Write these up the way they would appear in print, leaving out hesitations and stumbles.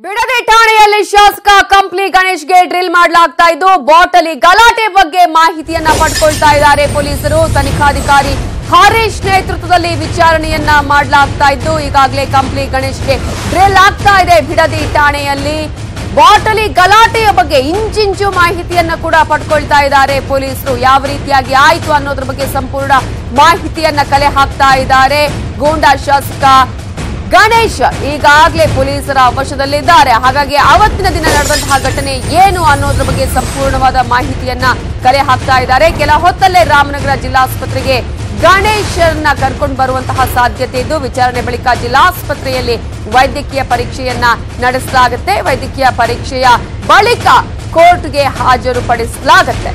ಬಿಡದಿ ಠಾಣೆಯಲ್ಲಿ ಶಾಸಕ ಕಂಪ್ಲಿ ಗಣೇಶ್ಗೆ ಡ್ರಿಲ್ ಮಾಡಲಾಗ್ತಾ ಇದ್ದು ಬಾಟಲಿ ಗಲಾಟೆ ಬಗ್ಗೆ ಮಾಹಿತಿಯನ್ನ ಪಡ್ಕೊಳ್ತಾ ಇದ್ದಾರೆ ಪೊಲೀಸರು. ತನಿಖಾಧಿಕಾರಿ ಹರೀಶ್ ನೇತೃತ್ವದಲ್ಲಿ ವಿಚಾರಣೆಯನ್ನ ಮಾಡಲಾಗ್ತಾ ಇದ್ದು ಈಗಾಗಲೇ ಕಂಪ್ಲಿ ಗಣೇಶ್ಗೆ ಡ್ರಿಲ್ ಆಗ್ತಾ ಇದೆ. ಬಿಡದಿ ಠಾಣೆಯಲ್ಲಿ ಬಾಟಲಿ ಗಲಾಟೆಯ ಬಗ್ಗೆ ಇಂಚಿಂಚು ಮಾಹಿತಿಯನ್ನ ಕೂಡ ಪಡ್ಕೊಳ್ತಾ ಇದ್ದಾರೆ ಪೊಲೀಸರು. ಯಾವ ರೀತಿಯಾಗಿ ಆಯ್ತು ಅನ್ನೋದ್ರ ಬಗ್ಗೆ ಸಂಪೂರ್ಣ ಮಾಹಿತಿಯನ್ನ ಕಲೆ ಹಾಕ್ತಾ ಇದ್ದಾರೆ. ಗೂಂಡಾ ಶಾಸಕ ಗಣೇಶ್ ಈಗಾಗಲೇ ಪೊಲೀಸರ ವಶದಲ್ಲಿದ್ದಾರೆ. ಹಾಗಾಗಿ ಆವತ್ತಿನ ದಿನ ನಡೆದಂತಹ ಘಟನೆ ಏನು ಅನ್ನೋದ್ರ ಬಗ್ಗೆ ಸಂಪೂರ್ಣವಾದ ಮಾಹಿತಿಯನ್ನ ಕಲೆ ಹಾಕ್ತಾ ಇದ್ದಾರೆ. ಕೆಲ ಹೊತ್ತಲ್ಲೇ ರಾಮನಗರ ಜಿಲ್ಲಾಸ್ಪತ್ರೆಗೆ ಗಣೇಶರನ್ನ ಕರ್ಕೊಂಡು ಬರುವಂತಹ ಸಾಧ್ಯತೆ ಇದ್ದು ವಿಚಾರಣೆ ಬಳಿಕ ಜಿಲ್ಲಾಸ್ಪತ್ರೆಯಲ್ಲಿ ವೈದ್ಯಕೀಯ ಪರೀಕ್ಷೆಯನ್ನ ನಡೆಸಲಾಗುತ್ತೆ. ವೈದ್ಯಕೀಯ ಪರೀಕ್ಷೆಯ ಬಳಿಕ ಕೋರ್ಟ್ಗೆ ಹಾಜರುಪಡಿಸಲಾಗುತ್ತೆ.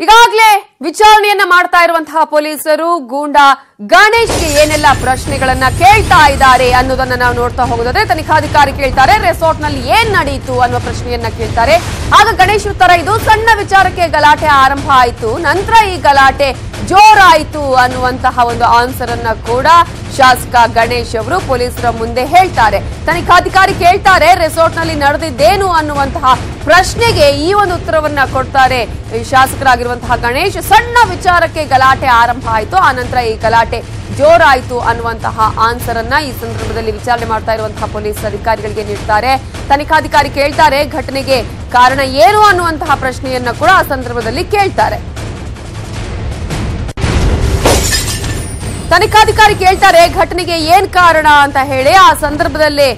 ಈಗಾಗಲೇ ವಿಚಾರಣೆಯನ್ನ ಮಾಡ್ತಾ ಇರುವಂತಹ ಪೊಲೀಸರು ಗೂಂಡಾ ಗಣೇಶ್ಗೆ ಏನೆಲ್ಲ ಪ್ರಶ್ನೆಗಳನ್ನ ಕೇಳ್ತಾ ಇದ್ದಾರೆ ಅನ್ನೋದನ್ನ ನಾವು ನೋಡ್ತಾ ಹೋಗೋದಾದ್ರೆ ತನಿಖಾಧಿಕಾರಿ ಕೇಳ್ತಾರೆ ರೆಸಾರ್ಟ್ ನಲ್ಲಿ ಏನ್ ನಡೆಯಿತು ಅನ್ನುವ ಪ್ರಶ್ನೆಯನ್ನ ಕೇಳ್ತಾರೆ. ಆಗ ಗಣೇಶ್ ಉತ್ತರ ಇದು ಸಣ್ಣ ವಿಚಾರಕ್ಕೆ ಗಲಾಟೆ ಆರಂಭ ಆಯಿತು, ನಂತರ ಈ ಗಲಾಟೆ ಜೋರಾಯಿತು ಅನ್ನುವಂತಹ ಒಂದು ಆನ್ಸರ್ ಅನ್ನ ಕೂಡ ಶಾಸಕ ಗಣೇಶ್ ಅವರು ಪೊಲೀಸರ ಮುಂದೆ ಹೇಳ್ತಾರೆ. ತನಿಖಾಧಿಕಾರಿ ಕೇಳ್ತಾರೆ ರೆಸಾರ್ಟ್ ನಲ್ಲಿ ನಡೆದಿದ್ದೇನು ಅನ್ನುವಂತಹ ಪ್ರಶ್ನೆಗೆ ಈ ಒಂದು ಉತ್ತರವನ್ನ ಕೊಡ್ತಾರೆ ಶಾಸಕರಾಗಿರುವಂತಹ ಗಣೇಶ್. ಸಣ್ಣ ವಿಚಾರಕ್ಕೆ ಗಲಾಟೆ ಆರಂಭ ಆಯಿತು, ಆ ನಂತರ ಈ ಗಲಾಟೆ ಜೋರಾಯಿತು ಅನ್ನುವಂತಹ ಆನ್ಸರ್ ಅನ್ನ ಈ ಸಂದರ್ಭದಲ್ಲಿ ವಿಚಾರಣೆ ಮಾಡ್ತಾ ಇರುವಂತಹ ಪೊಲೀಸ್ ಅಧಿಕಾರಿಗಳಿಗೆ ನೀಡ್ತಾರೆ. ತನಿಖಾಧಿಕಾರಿ ಕೇಳ್ತಾರೆ ಘಟನೆಗೆ ಕಾರಣ ಏನು ಅನ್ನುವಂತಹ ಪ್ರಶ್ನೆಯನ್ನ ಕೂಡ ಆ ಸಂದರ್ಭದಲ್ಲಿ ಕೇಳ್ತಾರೆ. ತನಿಖಾಧಿಕಾರಿ ಕೇಳ್ತಾರೆ ಘಟನೆಗೆ ಏನ್ ಕಾರಣ ಅಂತ ಹೇಳಿ. ಆ ಸಂದರ್ಭದಲ್ಲಿ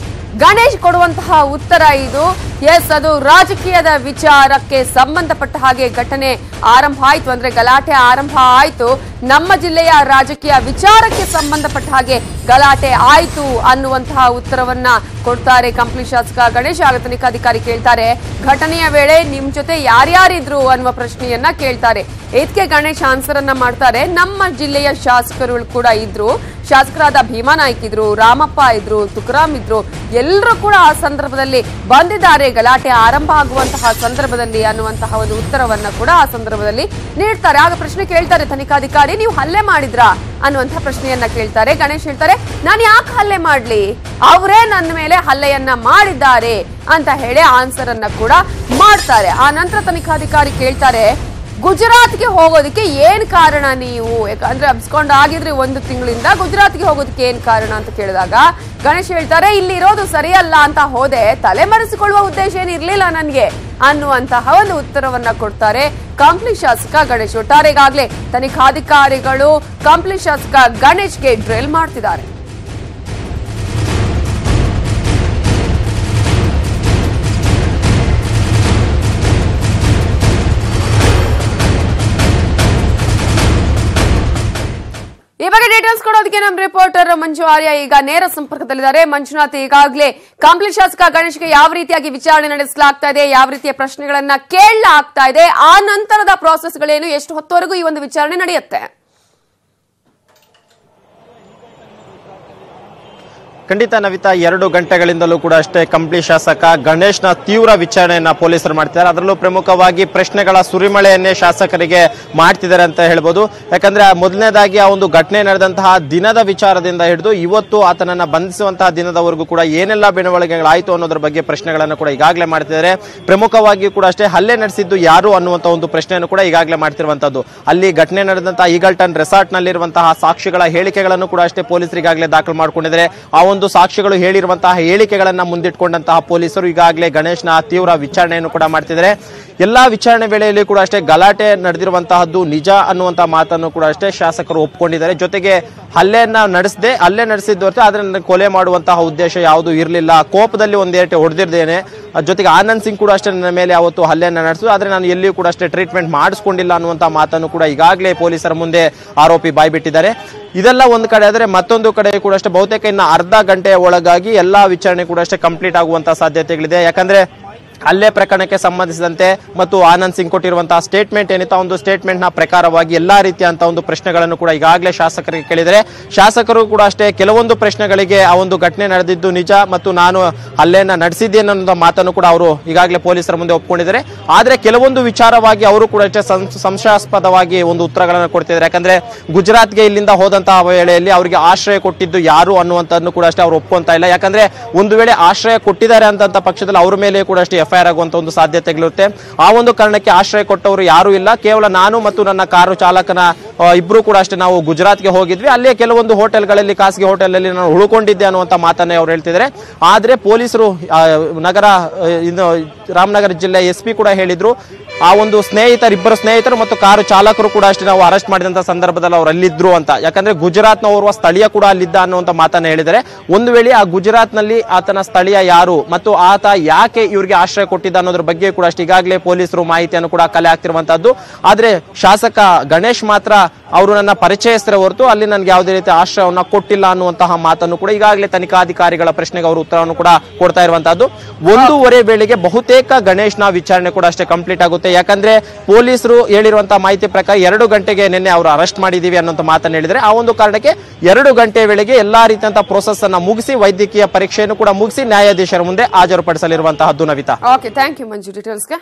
ಗಣೇಶ್ ಕೊಡುವಂತಹ ಉತ್ತರ ಇದು ಎಸ್, ಅದು ರಾಜಕೀಯದ ವಿಚಾರಕ್ಕೆ ಸಂಬಂಧಪಟ್ಟ ಹಾಗೆ ಘಟನೆ ಆರಂಭ ಆಯ್ತು, ಅಂದ್ರೆ ಗಲಾಟೆ ಆರಂಭ ಆಯ್ತು. ನಮ್ಮ ಜಿಲ್ಲೆಯ ರಾಜಕೀಯ ವಿಚಾರಕ್ಕೆ ಸಂಬಂಧಪಟ್ಟ ಹಾಗೆ ಗಲಾಟೆ ಆಯ್ತು ಅನ್ನುವಂತಹ ಉತ್ತರವನ್ನ ಕೊಡ್ತಾರೆ ಕಂಪ್ಲಿ ಶಾಸಕ ಗಣೇಶ್. ಆಗ ತನಿಖಾಧಿಕಾರಿ ಕೇಳ್ತಾರೆ ಘಟನೆಯ ವೇಳೆ ನಿಮ್ ಜೊತೆ ಯಾರ್ಯಾರಿದ್ರು ಅನ್ನುವ ಪ್ರಶ್ನೆಯನ್ನ ಕೇಳ್ತಾರೆ. ಇದಕ್ಕೆ ಗಣೇಶ್ ಆನ್ಸರ್ ಅನ್ನ ಮಾಡ್ತಾರೆ ನಮ್ಮ ಜಿಲ್ಲೆಯ ಶಾಸಕರು ಕೂಡ ಇದ್ರು, ಶಾಸಕರಾದ ಭೀಮಾ ನಾಯ್ಕ್ ಇದ್ರು, ರಾಮಪ್ಪ ಇದ್ರು, ತುಕಾರಾಮ್ ಇದ್ರು, ಎಲ್ಲರೂ ಕೂಡ ಆ ಸಂದರ್ಭದಲ್ಲಿ ಬಂದಿದ್ದಾರೆ ಗಲಾಟೆ ಆರಂಭ ಆಗುವಂತಹ ಸಂದರ್ಭದಲ್ಲಿ ಅನ್ನುವಂತಹ ಒಂದು ಉತ್ತರವನ್ನ ಕೂಡ ಆ ಸಂದರ್ಭದಲ್ಲಿ ನೀಡ್ತಾರೆ. ಆಗ ಪ್ರಶ್ನೆ ಕೇಳ್ತಾರೆ ತನಿಖಾಧಿಕಾರಿ ನೀವು ಹಲ್ಲೆ ಮಾಡಿದ್ರಾ ಅನ್ನುವಂತಹ ಪ್ರಶ್ನೆಯನ್ನ ಕೇಳ್ತಾರೆ. ಗಣೇಶ್ ಹೇಳ್ತಾರೆ ನಾನು ಯಾಕೆ ಹಲ್ಲೆ ಮಾಡ್ಲಿ, ಅವರೇ ನನ್ನ ಮೇಲೆ ಹಲ್ಲೆಯನ್ನ ಮಾಡಿದ್ದಾರೆ ಅಂತ ಹೇಳಿ ಆನ್ಸರ್ ಅನ್ನ ಕೂಡ ಮಾಡ್ತಾರೆ. ಆ ನಂತರ ತನಿಖಾಧಿಕಾರಿ ಕೇಳ್ತಾರೆ ಗುಜರಾತ್ಗೆ ಹೋಗೋದಕ್ಕೆ ಏನ್ ಕಾರಣ ನೀವು, ಯಾಕಂದ್ರೆ ಅಬ್ಸ್ಕೊಂಡು ಆಗಿದ್ರಿ 1 ತಿಂಗಳಿಂದ, ಗುಜರಾತ್ಗೆ ಹೋಗೋದಕ್ಕೆ ಏನ್ ಕಾರಣ ಅಂತ ಕೇಳಿದಾಗ ಗಣೇಶ್ ಹೇಳ್ತಾರೆ ಇಲ್ಲಿ ಇರೋದು ಸರಿಯಲ್ಲ ಅಂತ ಹೋದೆ, ತಲೆಮರೆಸಿಕೊಳ್ಳುವ ಉದ್ದೇಶ ಏನಿರ್ಲಿಲ್ಲ ನನ್ಗೆ ಅನ್ನುವಂತಹ ಒಂದು ಉತ್ತರವನ್ನ ಕೊಡ್ತಾರೆ ಕಂಪ್ಲಿ ಶಾಸಕ ಗಣೇಶ್. ಒಟ್ಟಾರೆ ಈಗಾಗಲೇ ತನಿಖಾಧಿಕಾರಿಗಳು ಕಂಪ್ಲಿ ಶಾಸಕ ಗಣೇಶ್ಗೆ ಡ್ರಿಲ್ ಮಾಡ್ತಿದ್ದಾರೆ. ಈ ಬಗ್ಗೆ ಡೀಟೇಲ್ಸ್ ಕೊಡೋದಕ್ಕೆ ನಮ್ಮ ರಿಪೋರ್ಟರ್ ಮಂಜು ಆರ್ಯ ಈಗ ನೇರ ಸಂಪರ್ಕದಲ್ಲಿದ್ದಾರೆ. ಮಂಜುನಾಥ್, ಈಗಾಗಲೇ ಕಂಪ್ಲಿ ಶಾಸಕ ಗಣೇಶ್ಗೆ ಯಾವ ರೀತಿಯಾಗಿ ವಿಚಾರಣೆ ನಡೆಸಲಾಗ್ತಾ ಇದೆ, ಯಾವ ರೀತಿಯ ಪ್ರಶ್ನೆಗಳನ್ನ ಕೇಳಲಾಗ್ತಾ ಇದೆ, ಆ ನಂತರದ ಪ್ರಾಸೆಸ್ಗಳೇನು, ಎಷ್ಟು ಹೊತ್ತವರೆಗೂ ಈ ಒಂದು ವಿಚಾರಣೆ ನಡೆಯುತ್ತೆ? ಖಂಡಿತ ನವಿತಾ, 2 ಗಂಟೆಗಳಿಂದಲೂ ಕೂಡ ಅಷ್ಟೇ ಕಂಪ್ಲಿ ಶಾಸಕ ಗಣೇಶ್ನ ತೀವ್ರ ವಿಚಾರಣೆಯನ್ನ ಪೊಲೀಸರು ಮಾಡ್ತಿದ್ದಾರೆ. ಅದರಲ್ಲೂ ಪ್ರಮುಖವಾಗಿ ಪ್ರಶ್ನೆಗಳ ಸುರಿಮಳೆಯನ್ನೇ ಶಾಸಕರಿಗೆ ಮಾಡ್ತಿದ್ದಾರೆ ಅಂತ ಹೇಳ್ಬೋದು. ಯಾಕಂದ್ರೆ ಮೊದಲನೇದಾಗಿ ಆ ಒಂದು ಘಟನೆ ನಡೆದಂತಹ ದಿನದ ವಿಚಾರದಿಂದ ಹಿಡಿದು ಇವತ್ತು ಆತನನ್ನ ಬಂಧಿಸುವಂತಹ ದಿನದವರೆಗೂ ಕೂಡ ಏನೆಲ್ಲ ಬೆಳವಣಿಗೆಗಳಾಯಿತು ಅನ್ನೋದ್ರ ಬಗ್ಗೆ ಪ್ರಶ್ನೆಗಳನ್ನು ಕೂಡ ಈಗಾಗಲೇ ಮಾಡ್ತಿದ್ದಾರೆ. ಪ್ರಮುಖವಾಗಿ ಕೂಡ ಅಷ್ಟೇ ಹಲ್ಲೆ ನಡೆಸಿದ್ದು ಯಾರು ಅನ್ನುವಂತ ಒಂದು ಪ್ರಶ್ನೆಯನ್ನು ಕೂಡ ಈಗಾಗಲೇ ಮಾಡ್ತಿರುವಂತದ್ದು. ಅಲ್ಲಿ ಘಟನೆ ನಡೆದಂತಹ ಈಗಲ್ಟನ್ ರೆಸಾರ್ಟ್ ನಲ್ಲಿರುವಂತಹ ಸಾಕ್ಷಿಗಳ ಹೇಳಿಕೆಗಳನ್ನು ಕೂಡ ಅಷ್ಟೇ ಪೊಲೀಸರು ಈಗಾಗಲೇ ದಾಖಲು ಮಾಡಿಕೊಂಡಿದ್ದಾರೆ. ಆ ಒಂದು ಸಾಕ್ಷಿಗಳು ಹೇಳಿರುವಂತಹ ಹೇಳಿಕೆಗಳನ್ನ ಮುಂದಿಟ್ಕೊಂಡಂತಹ ಪೊಲೀಸರು ಈಗಾಗಲೇ ಗಣೇಶ್ನ ತೀವ್ರ ವಿಚಾರಣೆಯನ್ನು ಕೂಡ ಮಾಡ್ತಿದ್ದಾರೆ. ಎಲ್ಲಾ ವಿಚಾರಣೆ ವೇಳೆಯಲ್ಲಿ ಕೂಡ ಅಷ್ಟೇ ಗಲಾಟೆ ನಡೆದಿರುವಂತಹದ್ದು ನಿಜ ಅನ್ನುವಂತಹ ಮಾತನ್ನು ಕೂಡ ಅಷ್ಟೇ ಶಾಸಕರು ಒಪ್ಪಿಕೊಂಡಿದ್ದಾರೆ. ಜೊತೆಗೆ ಹಲ್ಲೆ ನಡೆಸಿದ್ದು ಆದ್ರೆ ನನ್ನ ಕೊಲೆ ಮಾಡುವಂತಹ ಉದ್ದೇಶ ಯಾವುದು ಇರಲಿಲ್ಲ, ಕೋಪದಲ್ಲಿ ಒಂದೇಟೆ ಹೊಡೆದಿದ್ದೇನೆ, ಜೊತೆಗೆ ಆನಂದ್ ಸಿಂಗ್ ಕೂಡ ಅಷ್ಟೇ ನನ್ನ ಮೇಲೆ ಅವತ್ತು ಹಲ್ಲೆಯನ್ನ ನಡೆಸಿದ್ರು, ಆದ್ರೆ ನಾನು ಎಲ್ಲಿಯೂ ಕೂಡ ಅಷ್ಟೇ ಟ್ರೀಟ್ಮೆಂಟ್ ಮಾಡಿಸ್ಕೊಂಡಿಲ್ಲ ಅನ್ನುವಂತಹ ಮಾತನ್ನು ಕೂಡ ಈಗಾಗಲೇ ಪೊಲೀಸರ ಮುಂದೆ ಆರೋಪಿ ಬಾಯ್ಬಿಟ್ಟಿದ್ದಾರೆ. ಇದೆಲ್ಲ ಒಂದು ಕಡೆ ಆದರೆ ಮತ್ತೊಂದು ಕಡೆ ಕೂಡ ಅಷ್ಟೇ ಬಹುತೇಕ ಇನ್ನು ಅರ್ಧ ಗಂಟೆಯ ಒಳಗಾಗಿ ಎಲ್ಲಾ ವಿಚಾರಣೆ ಕೂಡ ಅಷ್ಟೇ ಕಂಪ್ಲೀಟ್ ಆಗುವಂತಹ ಸಾಧ್ಯತೆಗಳಿದೆ. ಯಾಕಂದ್ರೆ ಹಲ್ಲೆ ಪ್ರಕರಣಕ್ಕೆ ಸಂಬಂಧಿಸಿದಂತೆ ಮತ್ತು ಆನಂದ್ ಸಿಂಗ್ ಕೊಟ್ಟಿರುವಂತಹ ಸ್ಟೇಟ್ಮೆಂಟ್ ಏನಿತ್ತು ಒಂದು ಸ್ಟೇಟ್ಮೆಂಟ್ ನ ಪ್ರಕಾರವಾಗಿ ಎಲ್ಲಾ ರೀತಿಯಂತಹ ಒಂದು ಪ್ರಶ್ನೆಗಳನ್ನು ಕೂಡ ಈಗಾಗಲೇ ಶಾಸಕರಿಗೆ ಕೇಳಿದರೆ ಶಾಸಕರು ಕೂಡ ಅಷ್ಟೇ ಕೆಲವೊಂದು ಪ್ರಶ್ನೆಗಳಿಗೆ ಆ ಒಂದು ಘಟನೆ ನಡೆದಿದ್ದು ನಿಜ ಮತ್ತು ನಾನು ಹಲ್ಲೆಯನ್ನ ನಡೆಸಿದ್ದೇನೆ ಅನ್ನೋ ಮಾತನ್ನು ಕೂಡ ಅವರು ಈಗಾಗಲೇ ಪೊಲೀಸರ ಮುಂದೆ ಒಪ್ಪಿಕೊಂಡಿದ್ದಾರೆ. ಆದ್ರೆ ಕೆಲವೊಂದು ವಿಚಾರವಾಗಿ ಅವರು ಕೂಡ ಅಷ್ಟೇ ಸಂಶಯಾಸ್ಪದವಾಗಿ ಒಂದು ಉತ್ತರಗಳನ್ನು ಕೊಡ್ತಿದ್ದಾರೆ. ಯಾಕಂದ್ರೆ ಗುಜರಾತ್ಗೆ ಇಲ್ಲಿಂದ ಹೋದಂತಹ ವೇಳೆಯಲ್ಲಿ ಅವರಿಗೆ ಆಶ್ರಯ ಕೊಟ್ಟಿದ್ದು ಯಾರು ಅನ್ನುವಂಥದ್ದನ್ನು ಕೂಡ ಅಷ್ಟೇ ಅವರು ಒಪ್ಪುವಂತ ಇಲ್ಲ. ಯಾಕಂದ್ರೆ ಒಂದು ವೇಳೆ ಆಶ್ರಯ ಕೊಟ್ಟಿದ್ದಾರೆ ಅಂತ ಪಕ್ಷದಲ್ಲಿ ಅವರ ಮೇಲೆ ಕೂಡ ಅಷ್ಟೇ FIR ಆಗುವಂತ ಒಂದು ಸಾಧ್ಯತೆಗಳಿರುತ್ತೆ. ಆ ಒಂದು ಕಾರಣಕ್ಕೆ ಆಶ್ರಯ ಕೊಟ್ಟವರು ಯಾರು ಇಲ್ಲ, ಕೇವಲ ನಾನು ಮತ್ತು ನನ್ನ ಕಾರು ಚಾಲಕನ ಇಬ್ರು ಕೂಡ ಅಷ್ಟೇ ನಾವು ಗುಜರಾತ್ಗೆ ಹೋಗಿದ್ವಿ, ಅಲ್ಲೇ ಕೆಲವೊಂದು ಹೋಟೆಲ್ಗಳಲ್ಲಿ ಖಾಸಗಿ ಹೋಟೆಲ್ ಅಲ್ಲಿ ನಾನು ಉಳ್ಕೊಂಡಿದ್ದೆ ಅನ್ನುವಂತ ಮಾತನ್ನೇ ಅವ್ರು ಹೇಳ್ತಿದ್ದಾರೆ. ಆದ್ರೆ ಪೊಲೀಸರು ನಗರ ರಾಮನಗರ ಜಿಲ್ಲೆ SP ಕೂಡ ಹೇಳಿದ್ರು ಆ ಒಂದು ಇಬ್ಬರು ಸ್ನೇಹಿತರು ಮತ್ತು ಕಾರು ಚಾಲಕರು ಕೂಡ ಅಷ್ಟೇ ನಾವು ಅರೆಸ್ಟ್ ಮಾಡಿದಂತ ಸಂದರ್ಭದಲ್ಲಿ ಅವ್ರು ಅಲ್ಲಿದ್ರು ಅಂತ. ಯಾಕಂದ್ರೆ ಗುಜರಾತ್ ನ ಓರ್ವ ಸ್ಥಳೀಯ ಕೂಡ ಅಲ್ಲಿದ್ದ ಅನ್ನುವಂತ ಮಾತನ್ನ ಹೇಳಿದರೆ ಒಂದು ವೇಳೆ ಆ ಗುಜರಾತ್ ನಲ್ಲಿ ಆತನ ಸ್ಥಳೀಯ ಯಾರು ಮತ್ತು ಆತ ಯಾಕೆ ಇವರಿಗೆ ಆಶ್ರಯ ಕೊಟ್ಟಿದ್ದ ಅನ್ನೋದ್ರ ಬಗ್ಗೆ ಕೂಡ ಅಷ್ಟೇ ಈಗಾಗಲೇ ಪೊಲೀಸರು ಮಾಹಿತಿಯನ್ನು ಕೂಡ ಕಲೆ ಹಾಕ್ತಿರುವಂತದ್ದು. ಆದ್ರೆ ಶಾಸಕ ಗಣೇಶ್ ಮಾತ್ರ ಅವರು ನನ್ನ ಪರಿಚಯಸ್ಥರೇ ಹೊರತು ಅಲ್ಲಿ ನನಗೆ ಯಾವುದೇ ರೀತಿ ಆಶ್ರಯವನ್ನ ಕೊಟ್ಟಿಲ್ಲ ಅನ್ನುವಂತಹ ಮಾತನ್ನು ಕೂಡ ಈಗಾಗಲೇ ತನಿಖಾಧಿಕಾರಿಗಳ ಪ್ರಶ್ನೆಗೆ ಅವರು ಉತ್ತರವನ್ನು ಕೂಡ ಕೊಡ್ತಾ ಇರುವಂತದ್ದು. 1:30 ವೇಳೆಗೆ ಬಹುತೇಕ ಗಣೇಶ್ನ ವಿಚಾರಣೆ ಕೂಡ ಅಷ್ಟೇ ಕಂಪ್ಲೀಟ್ ಆಗುತ್ತೆ. ಯಾಕಂದ್ರೆ ಪೊಲೀಸರು ಹೇಳಿರುವಂತಹ ಮಾಹಿತಿ ಪ್ರಕಾರ 2 ಗಂಟೆಗೆ ನಿನ್ನೆ ಅವರು ಅರೆಸ್ಟ್ ಮಾಡಿದೀವಿ ಅನ್ನೋ ಮಾತನ್ನು ಹೇಳಿದರೆ ಆ ಒಂದು ಕಾರಣಕ್ಕೆ 2 ಗಂಟೆ ವೇಳೆಗೆ ಎಲ್ಲಾ ರೀತಿಯಂತಹ ಪ್ರೋಸೆಸ್ ಅನ್ನ ಮುಗಿಸಿ ವೈದ್ಯಕೀಯ ಪರೀಕ್ಷೆಯನ್ನು ಕೂಡ ಮುಗಿಸಿ ನ್ಯಾಯಾಧೀಶರ ಮುಂದೆ ಹಾಜರುಪಡಿಸಲಿರುವಂತಹದ್ದು. Navitha, okay, thank you Manju ಡೀಟೇಲ್ಸ್ಗೆ.